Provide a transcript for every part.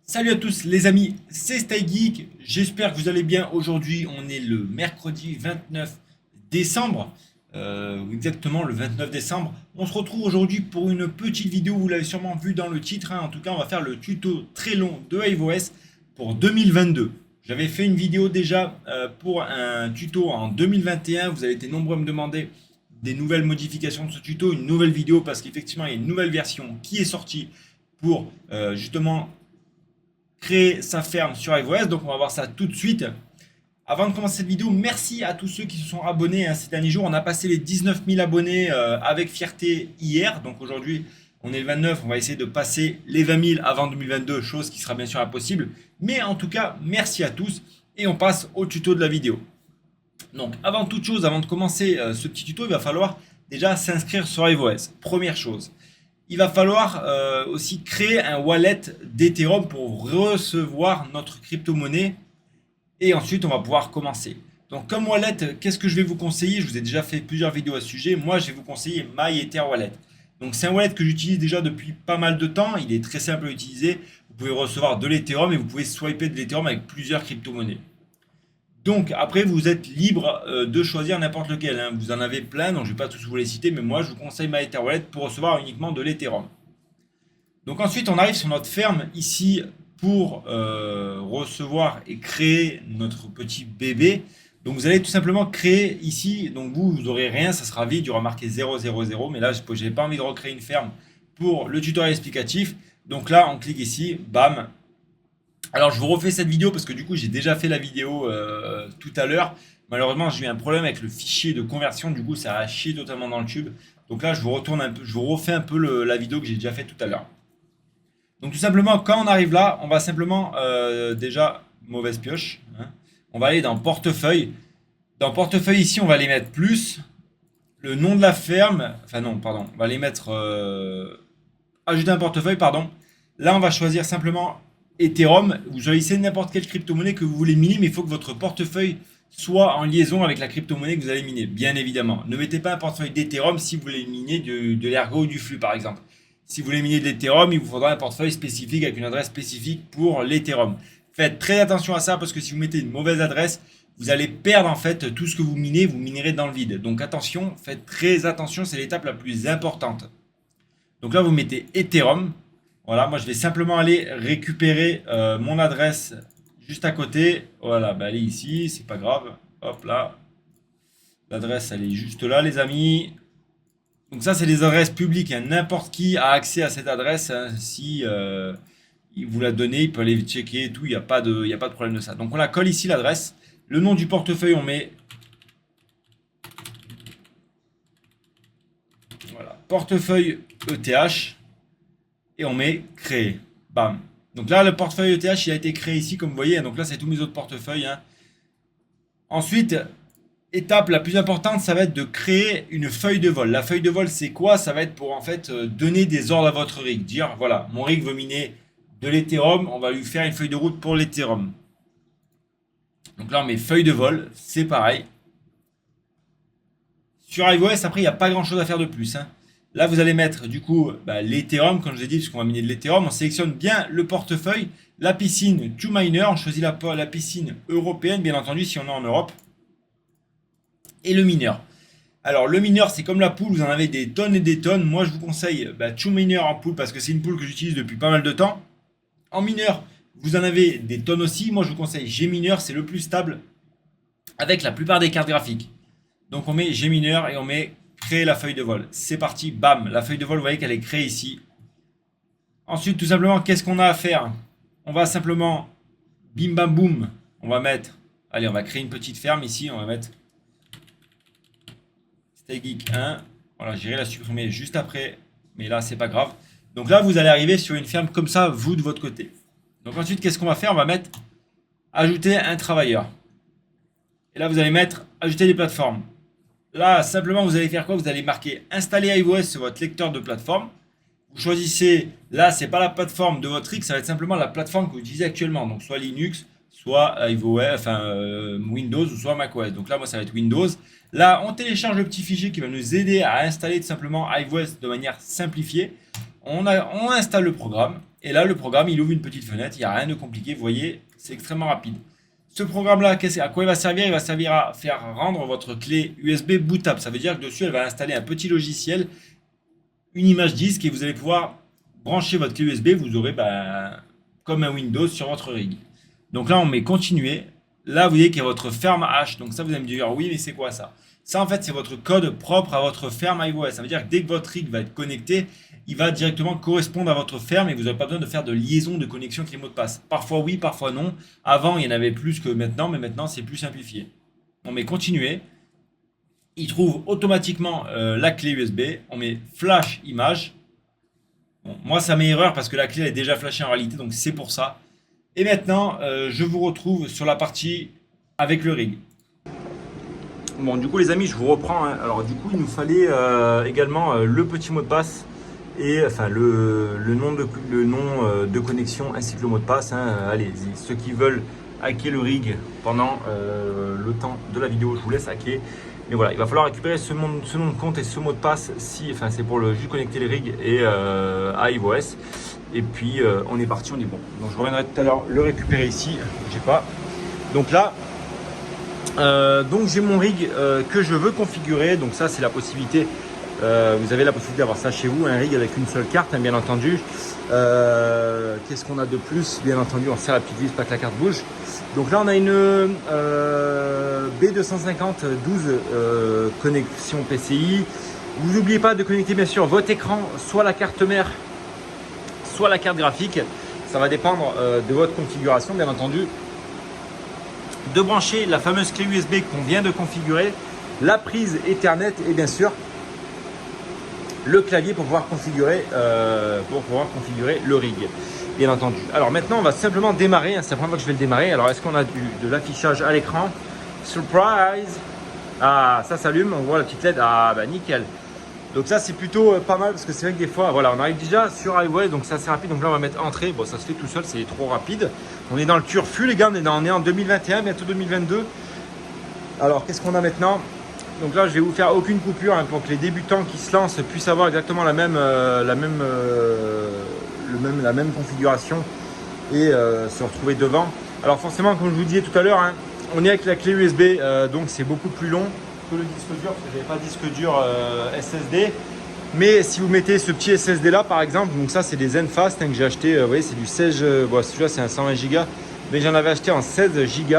Salut à tous les amis, c'est StyGeek, j'espère que vous allez bien. Aujourd'hui on est le mercredi 29 décembre, exactement le 29 décembre. On se retrouve aujourd'hui pour une petite vidéo, vous l'avez sûrement vu dans le titre, hein. En tout cas on va faire le tuto très long de iOS pour 2022. J'avais fait une vidéo déjà pour un tuto en 2021, vous avez été nombreux à me demander des nouvelles modifications de ce tuto, une nouvelle vidéo parce qu'effectivement il y a une nouvelle version qui est sortie pour justement créer sa ferme sur iOS. Donc on va voir ça tout de suite. Avant de commencer cette vidéo, merci à tous ceux qui se sont abonnés ces derniers jours. On a passé les 19 000 abonnés avec fierté hier. Donc aujourd'hui, on est le 29. On va essayer de passer les 20 000 avant 2022, chose qui sera bien sûr impossible. Mais en tout cas, merci à tous. Et on passe au tuto de la vidéo. Donc avant toute chose, avant de commencer ce petit tuto, il va falloir déjà s'inscrire sur iOS. Première chose. Il va falloir aussi créer un wallet d'Ethereum pour recevoir notre crypto-monnaie. Et ensuite, on va pouvoir commencer. Donc, comme wallet, qu'est-ce que je vais vous conseiller? Je vous ai déjà fait plusieurs vidéos à ce sujet. Moi, je vais vous conseiller MyEtherWallet. Donc, c'est un wallet que j'utilise déjà depuis pas mal de temps. Il est très simple à utiliser. Vous pouvez recevoir de l'Ethereum et vous pouvez swiper de l'Ethereum avec plusieurs crypto-monnaies. Donc après, vous êtes libre de choisir n'importe lequel, hein. Vous en avez plein, donc je ne vais pas tous vous les citer, mais moi je vous conseille MyEtherWallet pour recevoir uniquement de l'Ethereum. Donc ensuite, on arrive sur notre ferme ici pour recevoir et créer notre petit bébé. Donc vous allez tout simplement créer ici, donc vous n'aurez rien, ça sera vide, il y aura marqué 000, mais là je n'ai pas envie de recréer une ferme pour le tutoriel explicatif. Donc là, on clique ici, bam. Alors je vous refais cette vidéo parce que du coup j'ai déjà fait la vidéo tout à l'heure. Malheureusement j'ai eu un problème avec le fichier de conversion, du coup ça a chié totalement dans le tube. Donc là je vous retourne un peu, je vous refais un peu la vidéo que j'ai déjà fait tout à l'heure. Donc tout simplement quand on arrive là, on va simplement déjà mauvaise pioche, hein. On va aller dans portefeuille. Dans portefeuille ici on va aller mettre plus le nom de la ferme. Enfin non pardon, on va aller mettre ajouter un portefeuille pardon. Là on va choisir simplement Ethereum, vous choisissez n'importe quelle crypto-monnaie que vous voulez miner, mais il faut que votre portefeuille soit en liaison avec la crypto-monnaie que vous allez miner, bien évidemment. Ne mettez pas un portefeuille d'Ethereum si vous voulez miner de l'Ergo ou du flux, par exemple. Si vous voulez miner de l'Ethereum, il vous faudra un portefeuille spécifique avec une adresse spécifique pour l'Ethereum. Faites très attention à ça parce que si vous mettez une mauvaise adresse, vous allez perdre en fait tout ce que vous minez, vous minerez dans le vide. Donc attention, faites très attention, c'est l'étape la plus importante. Donc là, vous mettez Ethereum. Voilà, moi je vais simplement aller récupérer mon adresse juste à côté. Voilà, bah, elle est ici, c'est pas grave. Hop là. L'adresse, elle est juste là, les amis. Donc ça, c'est des adresses publiques, hein. N'importe qui a accès à cette adresse, hein. Si il vous l'a donné, il peut aller checker et tout. Il n'y a pas de problème de ça. Donc on la colle ici, l'adresse. Le nom du portefeuille, on met... Voilà, portefeuille ETH. Et on met créer. Bam. Donc là, le portefeuille ETH, il a été créé ici, comme vous voyez. Donc là, c'est tous mes autres portefeuilles, hein. Ensuite, étape la plus importante, ça va être de créer une feuille de vol. La feuille de vol, c'est quoi? Ça va être pour en fait donner des ordres à votre rig. Dire, voilà, mon rig veut miner de l'Ethereum, on va lui faire une feuille de route pour l'Ethereum. Donc là, on met feuille de vol, c'est pareil. Sur iOS, après, il n'y a pas grand-chose à faire de plus, hein. Là, vous allez mettre du coup l'Ethereum, comme je l'ai dit, puisqu'on va miner de l'Ethereum. On sélectionne bien le portefeuille, la piscine to miner. On choisit la piscine européenne, bien entendu, si on est en Europe. Et le mineur. Alors, le mineur, c'est comme la poule, vous en avez des tonnes et des tonnes. Moi, je vous conseille to miner en poule parce que c'est une poule que j'utilise depuis pas mal de temps. En mineur, vous en avez des tonnes aussi. Moi, je vous conseille Gmineur, c'est le plus stable avec la plupart des cartes graphiques. Donc, on met Gmineur et on met créer la feuille de vol. C'est parti, bam. La feuille de vol, vous voyez qu'elle est créée ici. Ensuite, tout simplement, qu'est-ce qu'on a à faire? On va simplement, bim bam boum, on va mettre, allez, on va créer une petite ferme ici. On va mettre StyGeek 1. Voilà, j'irai la supprimer juste après, mais là, c'est pas grave. Donc là, vous allez arriver sur une ferme comme ça, vous de votre côté. Donc ensuite, qu'est-ce qu'on va faire? On va mettre ajouter un travailleur. Et là, vous allez mettre ajouter des plateformes. Là, simplement, vous allez faire quoi? Vous allez marquer installer iOS sur votre lecteur de plateforme. Vous choisissez, là, c'est pas la plateforme de votre rig, ça va être simplement la plateforme que vous utilisez actuellement. Donc, soit Linux, soit iOS, Windows ou soit macOS. Donc là, moi, ça va être Windows. Là, on télécharge le petit fichier qui va nous aider à installer tout simplement iOS de manière simplifiée. On installe le programme Et là, le programme, il ouvre une petite fenêtre. Il n'y a rien de compliqué. Vous voyez, c'est extrêmement rapide. Ce programme-là, à quoi il va servir? Il va servir à faire rendre votre clé USB bootable. Ça veut dire que dessus, elle va installer un petit logiciel, une image disque, et vous allez pouvoir brancher votre clé USB. Vous aurez comme un Windows sur votre rig. Donc là, on met continuer. Là, vous voyez qu'il y a votre ferme H. Donc ça, vous allez me dire, oui, mais c'est quoi ça? Ça, en fait, c'est votre code propre à votre ferme iOS. Ça veut dire que dès que votre rig va être connecté, il va directement correspondre à votre ferme et vous n'avez pas besoin de faire de liaison de connexion avec les mots de passe. Parfois oui, parfois non. Avant, il y en avait plus que maintenant, mais maintenant, c'est plus simplifié. On met continuer. Il trouve automatiquement la clé USB. On met flash image. Bon, moi, ça met erreur parce que la clé est déjà flashée en réalité, donc c'est pour ça. Et maintenant, je vous retrouve sur la partie avec le rig. Bon, du coup, les amis, je vous reprends. Hein. Alors, du coup, il nous fallait également le petit mot de passe et enfin le nom de connexion ainsi que le mot de passe. Hein. Allez, ceux qui veulent hacker le rig pendant le temps de la vidéo, je vous laisse hacker. Mais voilà, il va falloir récupérer ce nom de compte et ce mot de passe si, enfin, c'est pour juste connecter les rigs et à iOS. Et puis on est parti, on est bon. Donc je reviendrai tout à l'heure le récupérer ici. J'ai pas. Donc là. Donc j'ai mon rig que je veux configurer, donc ça c'est la possibilité, vous avez la possibilité d'avoir ça chez vous, un rig avec une seule carte hein, bien entendu. Qu'est-ce qu'on a de plus? Bien entendu on serre la petite vis, pas que la carte bouge. Donc là on a une B250 12 connexion PCI. Vous n'oubliez pas de connecter bien sûr votre écran, soit la carte mère, soit la carte graphique, ça va dépendre de votre configuration bien entendu. De brancher la fameuse clé USB qu'on vient de configurer, la prise Ethernet et bien sûr le clavier pour pouvoir configurer le rig, bien entendu. Alors maintenant on va simplement démarrer, hein, c'est la première fois que je vais le démarrer. Alors est-ce qu'on a de l'affichage à l'écran? Surprise! Ah, ça s'allume, on voit la petite LED, ah bah nickel. Donc ça c'est plutôt pas mal parce que c'est vrai que des fois, voilà, on arrive déjà sur iOS, donc c'est assez rapide. Donc là on va mettre entrée, bon ça se fait tout seul, c'est trop rapide. On est dans le turfu les gars, on est en 2021, bientôt 2022. Alors qu'est-ce qu'on a maintenant? Donc là je vais vous faire aucune coupure hein, pour que les débutants qui se lancent puissent avoir exactement la même configuration et se retrouver devant. Alors forcément comme je vous disais tout à l'heure, hein, on est avec la clé USB, donc c'est beaucoup plus long que le disque dur, parce que j'avais pas de disque dur SSD. Mais si vous mettez ce petit SSD là par exemple, donc ça c'est des Zenfast hein, que j'ai acheté, vous voyez c'est du 16, bon, celui-là c'est un 120 Go, mais j'en avais acheté en 16 Go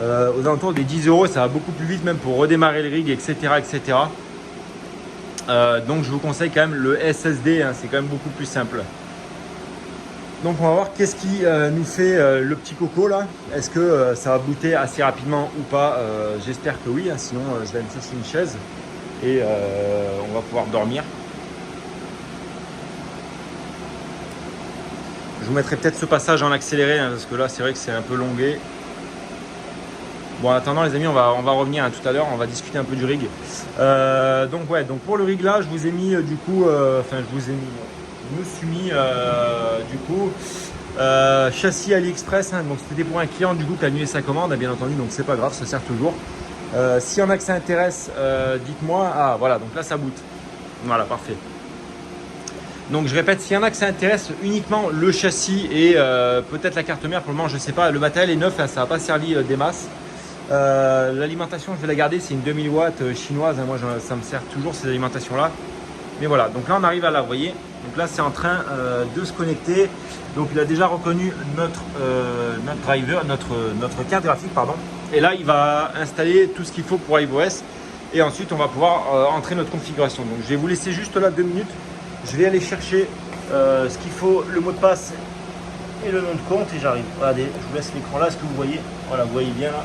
aux alentours des 10 €, ça va beaucoup plus vite même pour redémarrer le rig, etc. etc. Donc je vous conseille quand même le SSD, hein, c'est quand même beaucoup plus simple. Donc on va voir qu'est-ce qui nous fait le petit coco là. Est-ce que ça va booter assez rapidement ou pas? J'espère que oui, hein, sinon je vais me chercher une chaise et on va pouvoir dormir. Je vous mettrai peut-être ce passage en accéléré hein, parce que là c'est vrai que c'est un peu longué. Bon en attendant les amis on va revenir hein, tout à l'heure, on va discuter un peu du rig. Donc ouais, donc pour le rig là je vous ai mis du coup, je me suis mis du coup châssis AliExpress hein, donc c'était pour un client du coup qui a annulé sa commande bien entendu, donc c'est pas grave, ça sert toujours. S'il y en a que ça intéresse, dites-moi. Ah voilà, donc là ça boot. Voilà, parfait. Donc je répète, s'il y en a que ça intéresse, uniquement le châssis et peut-être la carte mère, pour le moment je sais pas, le matériel est neuf, hein, ça n'a pas servi des masses. L'alimentation je vais la garder, c'est une 2000 watts chinoise, hein, moi ça me sert toujours ces alimentations là. Mais voilà, donc là on arrive à la, vous voyez, donc là c'est en train de se connecter. Donc il a déjà reconnu notre driver, notre carte graphique, pardon. Et là il va installer tout ce qu'il faut pour iOS. Et ensuite on va pouvoir entrer notre configuration. Donc je vais vous laisser juste là 2 minutes. Je vais aller chercher ce qu'il faut, le mot de passe et le nom de compte et j'arrive. Regardez, je vous laisse l'écran là, ce que vous voyez. Voilà, vous voyez bien là.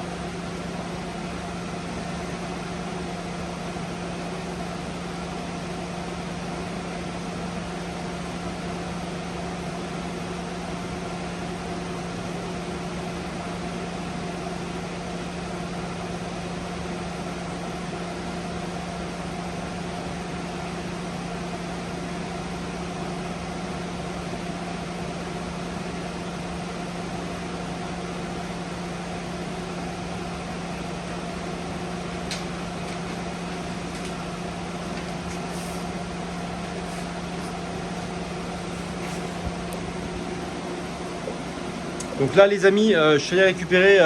Donc là les amis, je suis allé récupérer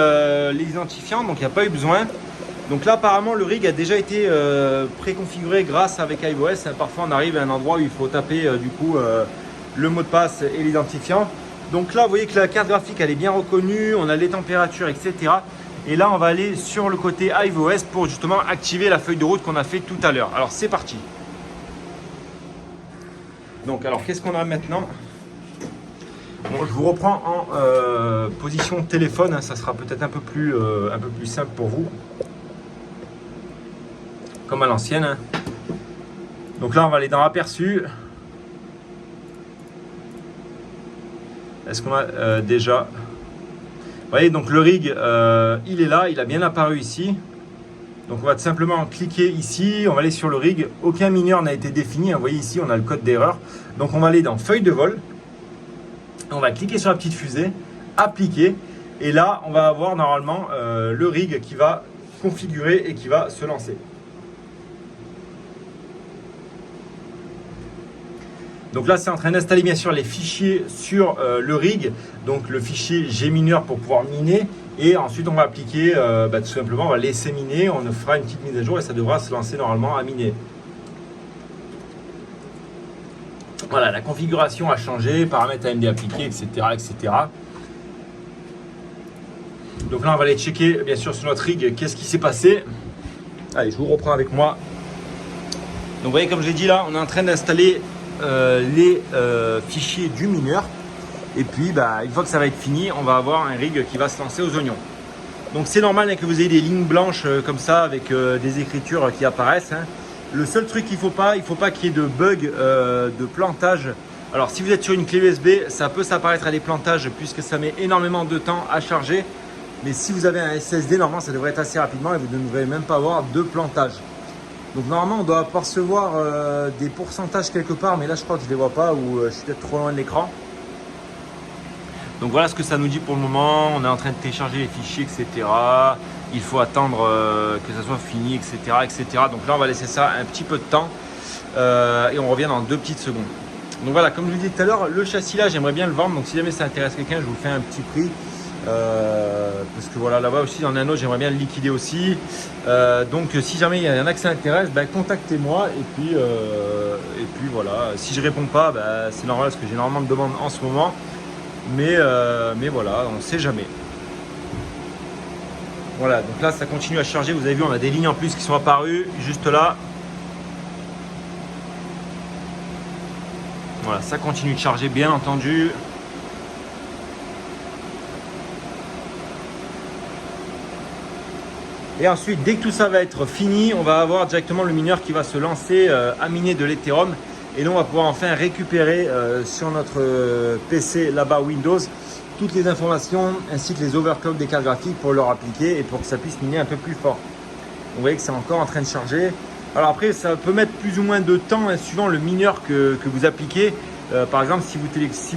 les identifiants, donc il n'y a pas eu besoin. Donc là apparemment le rig a déjà été préconfiguré grâce avec iOS. Parfois on arrive à un endroit où il faut taper du coup le mot de passe et l'identifiant. Donc là vous voyez que la carte graphique elle est bien reconnue, on a les températures, etc. Et là on va aller sur le côté iOS pour justement activer la feuille de route qu'on a fait tout à l'heure. Alors c'est parti. Donc alors qu'est-ce qu'on a maintenant? Bon, je vous reprends en position téléphone, hein, ça sera peut-être un peu plus simple pour vous. Comme à l'ancienne. Hein. Donc là on va aller dans aperçu. Est-ce qu'on a déjà... Vous voyez donc le rig il est là, il a bien apparu ici. Donc on va tout simplement cliquer ici, on va aller sur le rig. Aucun mineur n'a été défini, vous voyez ici on a le code d'erreur. Donc on va aller dans feuille de vol. On va cliquer sur la petite fusée, appliquer. Et là on va avoir normalement le rig qui va configurer et qui va se lancer. Donc là, c'est en train d'installer bien sûr les fichiers sur le rig. Donc le fichier gmineur pour pouvoir miner. Et ensuite, on va appliquer, tout simplement, on va laisser miner. On fera une petite mise à jour et ça devra se lancer normalement à miner. Voilà, la configuration a changé, paramètres AMD appliqués, etc., etc. Donc là, on va aller checker bien sûr sur notre rig qu'est-ce qui s'est passé. Allez, je vous reprends avec moi. Donc vous voyez, comme je l'ai dit là, on est en train d'installer les fichiers du mineur. Et puis une fois que ça va être fini, on va avoir un rig qui va se lancer aux oignons. Donc c'est normal hein, que vous ayez des lignes blanches comme ça avec des écritures qui apparaissent. Hein. Le seul truc qu'il faut pas qu'il y ait de bug de plantage. Alors si vous êtes sur une clé USB, ça peut s'apparaître à des plantages puisque ça met énormément de temps à charger. Mais si vous avez un SSD, normalement ça devrait être assez rapidement et vous ne devrez même pas avoir de plantage. Donc normalement on doit percevoir des pourcentages quelque part, mais là je crois que je ne les vois pas ou je suis peut-être trop loin de l'écran. Donc voilà ce que ça nous dit pour le moment. On est en train de télécharger les fichiers, etc. Il faut attendre que ça soit fini, etc., etc. Donc là on va laisser ça un petit peu de temps et on revient dans 2 petites secondes. Donc voilà, comme je vous disais tout à l'heure, le châssis là j'aimerais bien le vendre. Donc si jamais ça intéresse quelqu'un, je vous fais un petit prix. Parce que voilà, là-bas aussi, dans un autre, j'aimerais bien le liquider aussi. Donc si jamais il y en a que ça intéresse, contactez-moi. Et puis voilà, si je réponds pas, c'est normal parce que j'ai énormément de demandes en ce moment. Mais voilà, on ne sait jamais. Voilà, donc là ça continue à charger. Vous avez vu, on a des lignes en plus qui sont apparues juste là. Voilà, ça continue de charger bien entendu. Et ensuite, dès que tout ça va être fini, on va avoir directement le mineur qui va se lancer à miner de l'Ethereum. Et nous, on va pouvoir enfin récupérer sur notre PC là-bas Windows toutes les informations ainsi que les overclocks des cartes graphiques pour leur appliquer et pour que ça puisse miner un peu plus fort. Vous voyez que c'est encore en train de charger. Alors après, ça peut mettre plus ou moins de temps hein, suivant le mineur que vous appliquez. Par exemple, si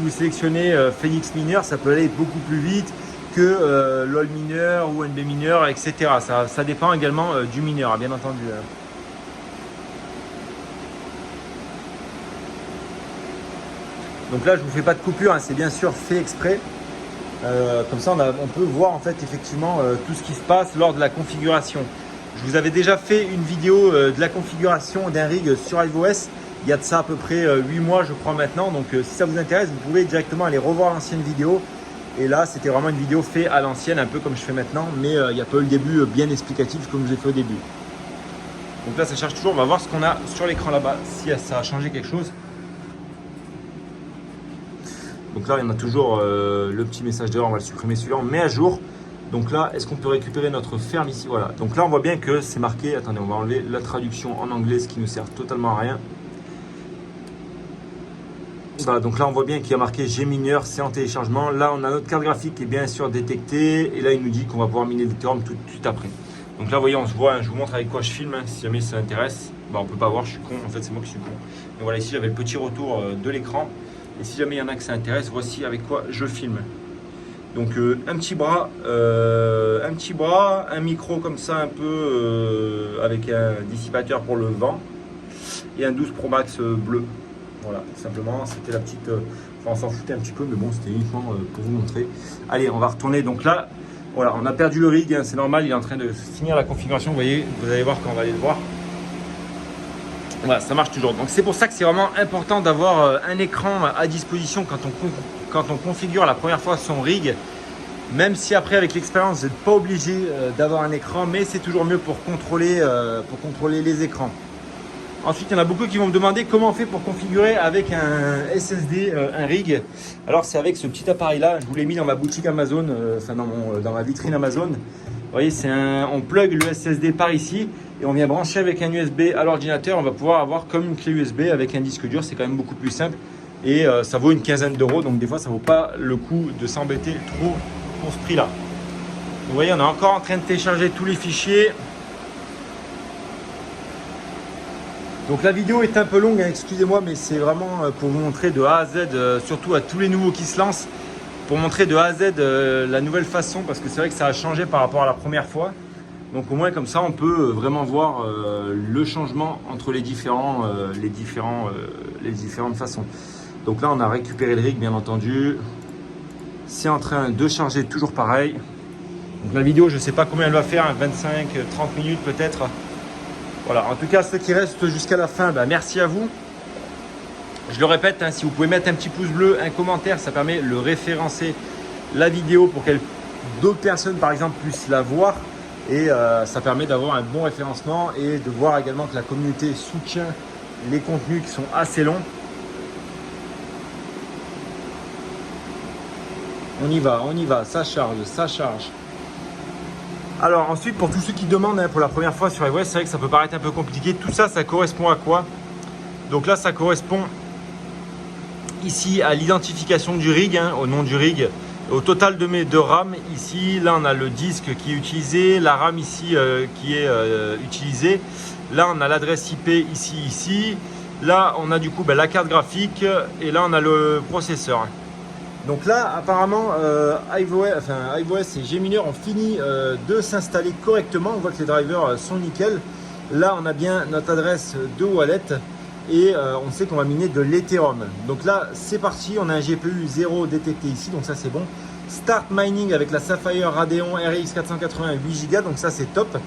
vous sélectionnez Phoenix Mineur, ça peut aller beaucoup plus vite que LOL mineur ou NB mineur, etc. Ça dépend également du mineur, bien entendu. Donc là, je ne vous fais pas de coupure, hein, c'est bien sûr fait exprès. Comme ça, on peut voir en fait effectivement tout ce qui se passe lors de la configuration. Je vous avais déjà fait une vidéo de la configuration d'un rig sur iOS. Il y a de ça à peu près 8 mois, je crois maintenant. Donc si ça vous intéresse, vous pouvez directement aller revoir l'ancienne vidéo. Et là, c'était vraiment une vidéo faite à l'ancienne, un peu comme je fais maintenant. Mais il n'y a pas eu le début bien explicatif comme je l'ai fait au début. Donc là, ça charge toujours. On va voir ce qu'on a sur l'écran là-bas, si ça a changé quelque chose. Donc là, il y en a toujours le petit message d'erreur, on va le supprimer celui-là, on met à jour. Donc là, est-ce qu'on peut récupérer notre ferme ici? Voilà, donc là on voit bien que c'est marqué, attendez, on va enlever la traduction en anglais, ce qui ne sert totalement à rien. Voilà, donc là on voit bien qu'il y a marqué Gmineur, c'est en téléchargement. Là on a notre carte graphique qui est bien sûr détectée. Et là il nous dit qu'on va pouvoir miner l'Ethereum tout de suite après. Donc là vous voyez, on se voit, hein, je vous montre avec quoi je filme, hein, si jamais ça intéresse. On peut pas voir, je suis con, en fait c'est moi qui suis con. Donc voilà, ici j'avais le petit retour de l'écran. Et si jamais il y en a que ça intéresse, voici avec quoi je filme. Donc un petit bras, un micro comme ça un peu avec un dissipateur pour le vent et un 12 Pro Max bleu. Voilà, tout simplement, c'était la petite Enfin, on s'en foutait un petit peu, mais bon, c'était uniquement pour vous montrer. Allez, on va retourner. Donc là, voilà, on a perdu le rig, hein, c'est normal, il est en train de finir la configuration. Vous voyez, vous allez voir quand on va aller le voir. Voilà, ça marche toujours. Donc c'est pour ça que c'est vraiment important d'avoir un écran à disposition quand on configure la première fois son rig. Même si après avec l'expérience vous n'êtes pas obligé d'avoir un écran, mais c'est toujours mieux pour contrôler les écrans. Ensuite, il y en a beaucoup qui vont me demander comment on fait pour configurer avec un SSD, un rig. Alors c'est avec ce petit appareil là, je vous l'ai mis dans ma boutique Amazon, enfin dans ma vitrine Amazon. Vous voyez, on plug le SSD par ici et on vient brancher avec un USB à l'ordinateur. On va pouvoir avoir comme une clé USB avec un disque dur, c'est quand même beaucoup plus simple. Et ça vaut une quinzaine d'euros, donc des fois ça ne vaut pas le coup de s'embêter trop pour ce prix là. Vous voyez, on est encore en train de télécharger tous les fichiers. Donc la vidéo est un peu longue, hein, excusez-moi, mais c'est vraiment pour vous montrer de A à Z, surtout à tous les nouveaux qui se lancent, pour montrer de A à Z la nouvelle façon, parce que c'est vrai que ça a changé par rapport à la première fois. Donc au moins comme ça on peut vraiment voir le changement entre les différentes façons. Donc là on a récupéré le rig bien entendu. C'est en train de charger toujours pareil. Donc la vidéo je ne sais pas combien elle va faire, 25-30 minutes peut-être. Voilà, en tout cas ceux qui restent jusqu'à la fin, bah, merci à vous. Je le répète, hein, si vous pouvez mettre un petit pouce bleu, un commentaire, ça permet de référencer la vidéo pour que d'autres personnes par exemple puissent la voir. Et ça permet d'avoir un bon référencement et de voir également que la communauté soutient les contenus qui sont assez longs. On y va, ça charge, ça charge. Alors ensuite, pour tous ceux qui demandent pour la première fois sur iOS, c'est vrai que ça peut paraître un peu compliqué. Tout ça, ça correspond à quoi? Donc là, ça correspond ici à l'identification du rig, hein, au nom du rig. Au total de RAM, ici, là on a le disque qui est utilisé, la RAM ici qui est utilisée. Là on a l'adresse IP ici. Là on a du coup la carte graphique et là on a le processeur. Donc là apparemment iOS et Gmineur ont fini de s'installer correctement. On voit que les drivers sont nickel. Là on a bien notre adresse de wallet. Et on sait qu'on va miner de l'Ethereum. Donc là, c'est parti. On a un GPU 0 détecté ici, donc ça c'est bon. Start mining avec la Sapphire Radeon RX 480 8 Go, donc ça c'est top.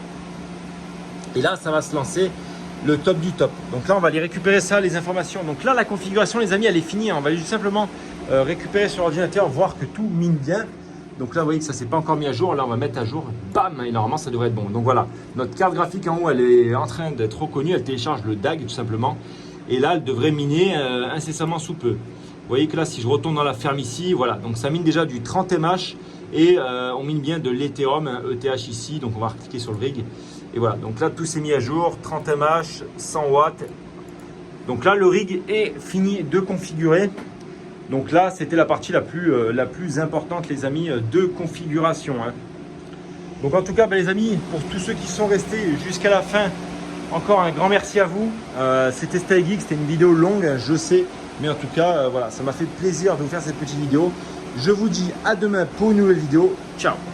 Et là, ça va se lancer le top du top. Donc là, on va aller récupérer ça, les informations. Donc là, la configuration, les amis, elle est finie. On va juste simplement récupérer sur l'ordinateur, voir que tout mine bien. Donc là, vous voyez que ça ne s'est pas encore mis à jour. Là, on va mettre à jour. Bam! Et normalement, ça devrait être bon. Donc voilà, notre carte graphique en haut, elle est en train d'être reconnue. Elle télécharge le DAG tout simplement. Et là, elle devrait miner incessamment sous peu. Vous voyez que là, si je retourne dans la ferme ici, voilà. Donc ça mine déjà du 30 mH et on mine bien de l'Ethereum, ETH ici. Donc on va cliquer sur le rig. Et voilà, donc là, tout s'est mis à jour. 30 mH, 100 watts. Donc là, le rig est fini de configurer. Donc là, c'était la partie la plus importante, les amis, de configuration. Hein. Donc en tout cas, les amis, pour tous ceux qui sont restés jusqu'à la fin, encore un grand merci à vous. C'était Stay Geek, c'était une vidéo longue, je sais. Mais en tout cas, voilà, ça m'a fait plaisir de vous faire cette petite vidéo. Je vous dis à demain pour une nouvelle vidéo. Ciao!